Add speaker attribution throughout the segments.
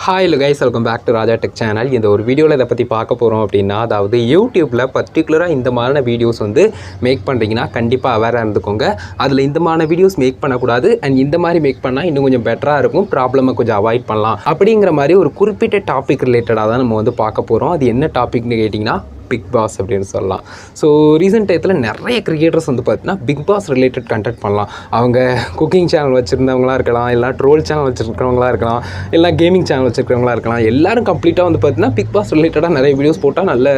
Speaker 1: Hi guys, welcome back to Raja tech channel. இந்த ஒரு வீடியோவில் இதை பற்றி பார்க்க போகிறோம் அப்படின்னா, அதாவது யூடியூப்பில் பர்டிகுலராக இந்த மாதிரியான வீடியோஸ் வந்து மேக் பண்ணுறீங்கன்னா கண்டிப்பாக அவேராக இருந்துக்கோங்க. அதில் இந்த மாதிரியான வீடியோஸ் மேக் பண்ணக்கூடாது, அண்ட் இந்த மாதிரி மேக் பண்ணால் இன்னும் கொஞ்சம் பெட்டராக இருக்கும், ப்ராப்ளமை கொஞ்சம் அவாய்ட் பண்ணலாம் அப்படிங்கிற மாதிரி ஒரு குறிப்பிட்ட டாபிக் ரிலேட்டடாக தான் நம்ம வந்து பார்க்க போகிறோம். அது என்ன டாபிக்னு கேட்டிங்கன்னா பிக் பாஸ் அப்படின்னு சொல்லலாம். ஸோ ரீசெண்ட் டயத்தில் நிறைய கிரியேட்டர்ஸ் வந்து பார்த்தீங்கன்னா பிக் பாஸ் ரிலேட்டட் கண்டென்ட் பண்ணலாம். அவங்க குக்கிங் சேனல் வச்சுருந்தவங்களாக இருக்கலாம், இல்லை ட்ரோல் சேனல் வச்சுருக்கிறவங்களா இருக்கலாம், இல்லை கேமிங் சேனல் வச்சுருக்கிறவங்களா இருக்கலாம். எல்லாரும் கம்ப்ளீட்டாக வந்து பார்த்தீங்கன்னா பிக் பாஸ் ரிலேட்டடாக நிறைய வீடியோஸ் போட்டால் நல்ல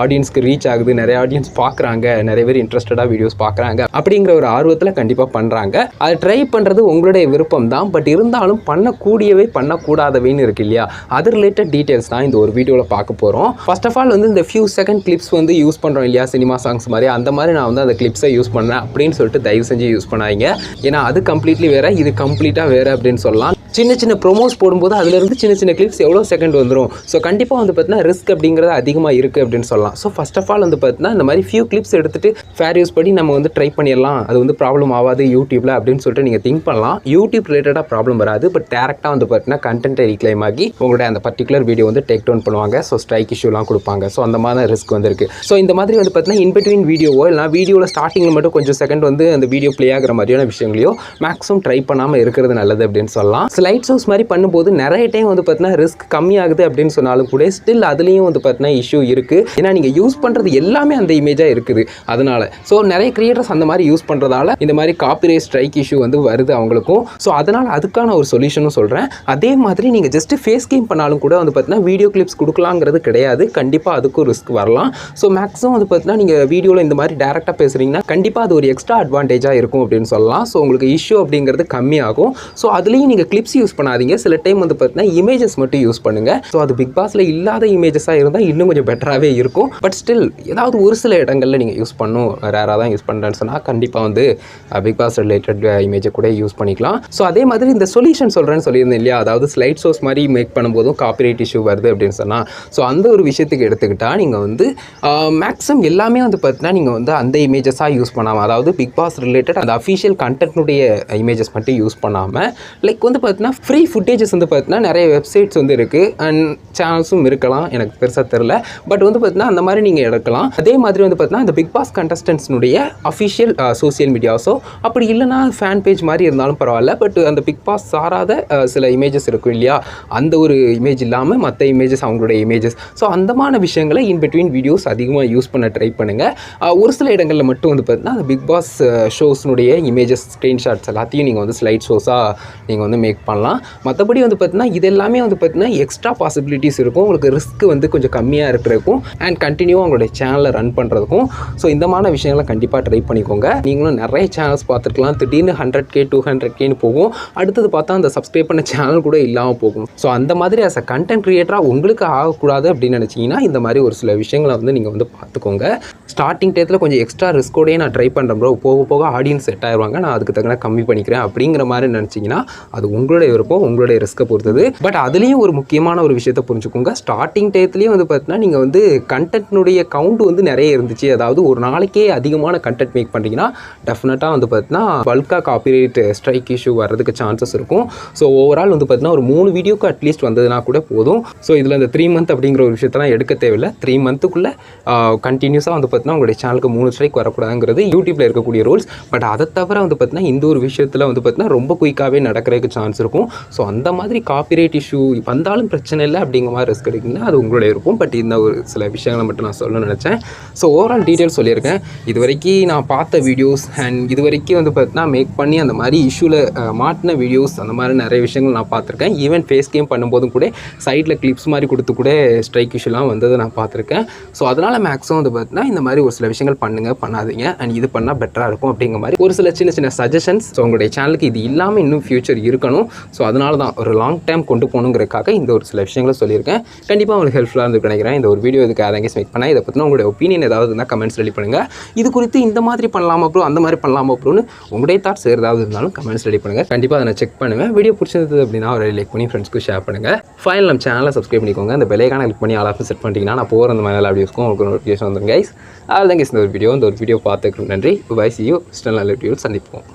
Speaker 1: ஆடியன்ஸ்க்கு ரீச் ஆகுது, நிறைய ஆடியன்ஸ் பார்க்குறாங்க, நிறைய பேர் இன்ட்ரெஸ்டடாக வீடியோஸ் பார்க்குறாங்க அப்படிங்கிற ஒரு ஆர்வத்தில் கண்டிப்பாக பண்ணுறாங்க. அதை ட்ரை பண்ணுறது உங்களுடைய விருப்பம் தான். பட் இருந்தாலும் பண்ணக்கூடியவை பண்ணக்கூடாதவைன்னு இருக்கு இல்லையா, அது ரிலேட்டட் டீட்டெயில்ஸ் தான் இந்த ஒரு வீடியோவில் பார்க்க போகிறோம். ஃபர்ஸ்ட் ஆஃப் ஆல் வந்து இந்த ஃபியூ செகண்ட் கிளிப்ஸ் வந்து யூஸ் பண்ணுறோம் இல்லையா, சினிமா சாங்ஸ் மாதிரி, அந்த மாதிரி நான் வந்து அந்த கிளிப்ஸை யூஸ் பண்ணேன் அப்படின்னு சொல்லிட்டு தயவு செஞ்சு யூஸ் பண்ணாதீங்க. ஏன்னா அது கம்ப்ளீட்லி வேறு, இது கம்ப்ளீட்டாக வேறு அப்படின்னு சொல்லலாம். சின்ன சின்ன ப்ரோமோஸ் போடும்போது அதிலிருந்து சின்ன சின்ன கிளிப்ஸ் எவ்வளோ செகண்ட் வந்துடும். ஸோ கண்டிப்பாக வந்து பார்த்தீங்கன்னா ரிஸ்க் அப்படிங்கிறது அதிகமாக இருக்குது அப்படின்னு சொல்லலாம். ஸோ ஃபர்ஸ்ட் ஆஃப் ஆல் வந்து பார்த்தீங்கன்னா இந்த மாதிரி ஃபியூ கிளிப்ஸ் எடுத்துகிட்டு ஃபேர் யூஸ் பண்ணி நம்ம வந்து ட்ரை பண்ணிடலாம், அது வந்து ப்ராப்ளம் ஆகாது யூடியூப்பில் அப்படின்னு சொல்லிட்டு நீங்கள் திங்க் பண்ணலாம். யூடியூப் ரிலேட்டடாக ப்ராப்ளம் வராது. பட் டேரெக்டாக வந்து பார்த்தீங்கன்னா கண்டென்ட்டை ரீக்ளைம் ஆகி உங்களுடைய அந்த பர்டிகுலர் வீடியோ வந்து டேக் டவுன் பண்ணுவாங்க. ஸோ ஸ்ட்ரைக் இஷ்யூலாம் கொடுப்பாங்க. ஸோ அந்த மாதிரி ரிஸ்க் வந்து இருக்குது. ஸோ இந்த மாதிரி வந்து பார்த்தீங்கன்னா இன்பிட்வீன் வீடியோவோ இல்லை வீடியோவில் ஸ்டார்டிங்கில் மட்டும் கொஞ்சம் செகண்ட் வந்து அந்த வீடியோ ப்ளே ஆகிற மாதிரியான விஷயங்களையோ மேக்ஸிமம் ட்ரை பண்ணாமல் இருக்கிறது நல்லது அப்படின்னு சொல்லலாம். ஸ்லைட் ஷோஸ் மாதிரி பண்ணும்போது நிறைய டைம் வந்து பார்த்தீங்கன்னா ரிஸ்க் கம்மியாகுது அப்படின்னு சொன்னாலும் கூட ஸ்டில் அதுலேயும் வந்து பார்த்தீங்கன்னா இஷ்யூ இருக்குது. ஏன்னா நீங்கள் யூஸ் பண்ணுறது எல்லாமே அந்த இமேஜாக இருக்குது. அதனால் ஸோ நிறைய கிரியேட்டர்ஸ் அந்த மாதிரி யூஸ் பண்ணுறதால இந்த மாதிரி காப்பிரைட் ஸ்ட்ரைக் இஷ்யூ வந்து வருது அவங்களுக்கும். ஸோ அதனால் அதுக்கான ஒரு சொல்யூஷனும் சொல்கிறேன். அதே மாதிரி நீங்கள் ஜஸ்ட் ஃபேஸ் கேம் பண்ணாலும் கூட வந்து பார்த்தீங்கன்னா வீடியோ கிளிப்ஸ் கொடுக்கலாங்கிறது கிடையாது. கண்டிப்பாக அதுக்கும் ரிஸ்க் வரலாம். ஸோ மேக்ஸிமம் வந்து பார்த்தீங்கன்னா நீங்கள் வீடியோவில் இந்த மாதிரி டேரெக்டாக பேசுகிறீங்கன்னா கண்டிப்பாக அது ஒரு எக்ஸ்ட்ரா அட்வான்டேஜாக இருக்கும் அப்படின்னு சொல்லலாம். ஸோ உங்களுக்கு இஷ்யூ அப்படிங்கிறது கம்மியாகும். ஸோ அதுலேயும் நீங்கள் கிளிப்ஸ் யூஸ் பண்ணாதீங்க. சில டைம் வந்து பார்த்தீங்கன்னா இமேஜஸ் மட்டும் யூஸ் பண்ணுங்கள். ஸோ அது பிக் பாஸில் இல்லாத இமேஜஸாக இருந்தால் இன்னும் கொஞ்சம் பெட்டராகவே இருக்கும். பட் ஸ்டில் ஏதாவது ஒரு சில இடங்களில் நீங்கள் யூஸ் பண்ணணும், ரேராக தான் யூஸ் பண்ணுறேன்னு சொன்னால் கண்டிப்பாக வந்து பிக் பாஸ் ரிலேட்டட் இமேஜை கூட யூஸ் பண்ணிக்கலாம். ஸோ அதே மாதிரி இந்த சொல்யூஷன் சொல்கிறேன்னு சொல்லியிருந்தேன் இல்லையா, அதாவது ஸ்லைட் ஷோஸ் மாதிரி மேக் பண்ணும்போதும் காப்பிரைட் இஷ்யூ வருது அப்படின்னு சொன்னால், ஸோ அந்த ஒரு விஷயத்துக்கு எடுத்துக்கிட்டால் நீங்கள் வந்து மேக்ஸிமம் எல்லாமே வந்து பார்த்தீங்கன்னா நீங்கள் வந்து அந்த இமேஜஸாக யூஸ் பண்ணாமல், அதாவது பிக் பாஸ் ரிலேட்டட் அந்த அஃபிஷியல் கண்டென்ட்னுடைய இமேஜஸ் மட்டும் யூஸ் பண்ணாமல், லைக் வந்து பார்த்தீங்கன்னா ஃப்ரீ ஃபுட்டேஜஸ் வந்து பார்த்தீங்கன்னா நிறைய வெப்சைட்ஸ் வந்து இருக்குது அண்ட் சேனல்ஸும் இருக்கலாம், எனக்கு பெருசாக தெரில. பட் வந்து பார்த்தீங்கன்னா அந்த மாதிரி நீங்கள் எடுக்கலாம். அதே மாதிரி வந்து பார்த்தீங்கன்னா இந்த பிக் பாஸ் கண்டஸ்டன்ட்ஸ்னுடைய அஃபிஷியல் சோசியல் மீடியாஸோ அப்படி இல்லைனா ஃபேன் பேஜ் மாதிரி இருந்தாலும் பரவாயில்ல. பட் அந்த பிக் பாஸ் சாராத சில இமேஜஸ் இருக்கும் இல்லையா, அந்த ஒரு இமேஜ் இல்லாமல் மற்ற இமேஜஸ் அவங்களுடைய இமேஜஸ், ஸோ அந்த மாதிரி விஷயங்களை இன் பிட்வீன் வீடியோஸ் அதிகமாக யூஸ் பண்ண ட்ரை பண்ணுங்கள். ஒரு சில இடங்களில் மட்டும் வந்து பார்த்தீங்கன்னா அந்த பிக் பாஸ் ஷோஸ்னுடைய இமேஜஸ் ஸ்க்ரீன்ஷாட்ஸ் எல்லாத்தையும் நீங்கள் வந்து ஸ்லைட் ஷோஸாக நீங்கள் வந்து மேக் பண்ணலாம். மற்றபடி வந்து பார்த்தீங்கன்னா இது எல்லாமே வந்து பார்த்தீங்கன்னா எக்ஸ்ட்ரா பாசிபிலிட்டிஸ் இருக்கும். உங்களுக்கு ரிஸ்க் வந்து கொஞ்சம் கம்மியாக இருக்கிறதுக்கும் அண்ட் கண்டினியூவாக உங்களுடைய சேனலை ரன் பண்ணுறதுக்கும். ஸோ இந்த மாதிரி விஷயங்களை கண்டிப்பாக ட்ரை பண்ணிக்கோங்க. நீங்களும் நிறைய சேனல்ஸ் பார்த்துருக்கலாம். திடீர்னு 100K 200Kன்னு போகும். அடுத்தது பார்த்தா அந்த சப்ஸ்கிரைப் பண்ண சேனல் கூட இல்லாமல் போகும். ஸோ அந்த மாதிரி ஆஸ் அ கண்டென்ட் கிரியேட்டராக உங்களுக்கு ஆகக்கூடாது அப்படின்னு நினச்சிங்கன்னா இந்த மாதிரி ஒரு சில விஷயங்களை வந்து நீங்கள் வந்து பார்த்துக்கோங்க. ஸ்டார்டிங் டயத்தில் கொஞ்சம் எக்ஸ்ட்ரா ரிஸ்கோடையே நான் ட்ரை பண்ணுறேன் ப்ரோ, போக போக ஆடியன்ஸ் செட் ஆயிடுவாங்க, நான் அதுக்கு தகுந்த கம்மி பண்ணிக்கிறேன் அப்படிங்கிற மாதிரி நினச்சிங்கன்னா அது உங்களுடைய விருப்பம், உங்களுடைய ரிஸ்க்கை பொறுத்தது. பட் அதுலேயும் ஒரு முக்கியமான ஒரு விஷயத்தை புரிஞ்சுக்கோங்க. ஸ்டார்டிங் டயத்துலேயும் வந்து பார்த்தீங்கன்னா நீங்கள் வந்து கண்டென்ட்னுடைய கவுண்ட் வந்து நிறைய இருந்துச்சு, அதாவது ஒரு நாளைக்கே அதிகமான கண்டென்ட் மேக் பண்ணுறீங்கன்னா டெஃபினட்டாக வந்து பார்த்தீங்கன்னா பல்காக காப்பிரைட் ஸ்ட்ரைக் இஷ்யூ வர்றதுக்கு சான்சஸ் இருக்கும். ஸோ ஓவரால் வந்து பார்த்தீங்கன்னா ஒரு 3 வீடியோக்கு அட்லீஸ்ட் வந்ததுனா கூட போதும். ஸோ இதில் இந்த 3 மந்த் அப்படிங்கிற ஒரு விஷயத்தெல்லாம் எடுக்க தேவையில்லை. 3 மந்த்துக்குள்ளே கண்டினியூஸாக வந்து பார்த்தீங்கன்னா உங்களுடைய சேனலுக்கு 3 ஸ்ட்ரைக் வரக்கூடாதுங்கிறது யூடியூப்பில் இருக்கக்கூடிய ரூல்ஸ். பட் அதை தவிர வந்து பார்த்தீங்கன்னா இந்த ஒரு விஷயத்தில் வந்து பார்த்தீங்கன்னா ரொம்ப குயிக்காகவே நடக்கிறதுக்கு சான்ஸ் இருக்கும். ஸோ அந்த மாதிரி காப்பிரைட் இஷ்யூ வந்தாலும் பிரச்சனை இல்லை அப்படிங்கிற மாதிரி ரிஸ்க் எடுக்குங்கன்னா அது உங்களுடைய இருக்கும். பட் இந்த ஒரு சில விஷயங்களை மட்டும் நான் சொல்லணும்னு நினச்சேன். ஸோ ஓவரால் டீட்டெயில்ஸ் சொல்லியிருக்கேன். இது வரைக்கும் நான் பார்த்த வீடியோஸ் அண்ட் இது வரைக்கும் வந்து பார்த்தீங்கன்னா மேக் பண்ணி அந்த மாதிரி இஷ்யூவில் மாட்டின வீடியோஸ் அந்த மாதிரி நிறைய விஷயங்கள் நான் பார்த்துருக்கேன். ஈவன் ஃபேஸ் கேம் பண்ணும்போதும் கூட சைடில் கிளிப்ஸ் மாதிரி கொடுத்து கூட ஸ்ட்ரைக் இஷ்யூலாம் வந்தது நான் பார்த்துருக்கேன். ஸோ அதனால் மேக்ஸிமம் வந்து பார்த்தீங்கன்னா இந்த மாதிரி ஒரு சில விஷயங்கள் பண்ணாதீங்க அண்ட் இது பண்ணால் பெட்டராக இருக்கும் அப்படிங்கிற மாதிரி ஒரு சில சின்ன சின்ன சஜஷன்ஸ். ஸோ உங்களுடைய சேனலுக்கு இது இல்லாமல் இன்னும் ஃபியூச்சர் இருக்கணும். ஸோ அதனால தான் ஒரு லாங் டைம் கொண்டு போகணுங்கிறதுக்காக இந்த ஒரு சில விஷயங்களை சொல்லியிருக்கேன். கண்டிப்பாக உங்களுக்கு ஹெல்ப்ஃபுல்லாக இருந்து நினைக்கிறேன். இந்த ஒரு வீடியோ இதுக்கு யாராங்க மேக் பண்ணால் இதை பற்றின உங்களுடைய ஒப்பீனியன் ஏதாவது இருந்தால் கமெண்ட்ஸ் ரெடி பண்ணுங்கள். இது குறித்து இந்த மாதிரி பண்ணலாமா ப்ரோ, அந்த மாதிரி பண்ணலாமா ப்ரோன்னு உங்களுடைய தாட்ஸ் ஏதாவது இருந்தாலும் கமெண்ட்ஸ் ரெடி பண்ணுங்கள். கண்டிப்பாக அதை நான் செக் பண்ணுவேன். வீடியோ பிடிச்சிருந்தது அப்படின்னா ஒரு லைக் பண்ணி ஃப்ரெண்ட்ஸ்க்கு ஷேர் பண்ணுங்கள். ஃபைனல் நம்ம சேனலை சப்ஸ்கிரைப் பண்ணிக்கோங்க. அந்த பெல்லைக்கான கிளிக் பண்ணி ஆல் ஆஃப் செட் பண்ணிட்டீங்கன்னா நான் போகிற அந்த மாதிரி வீடியோஸ்க்கும் உங்களுக்கு நோட்டிஃபிகேஷன் வந்துடும் கைஸ். அதுதான் கைஸ் இந்த ஒரு வீடியோ பார்த்துக்கு நன்றி. By, see you. ஸ்டில் நல்ல வீடியோவில் சந்திப்போம்.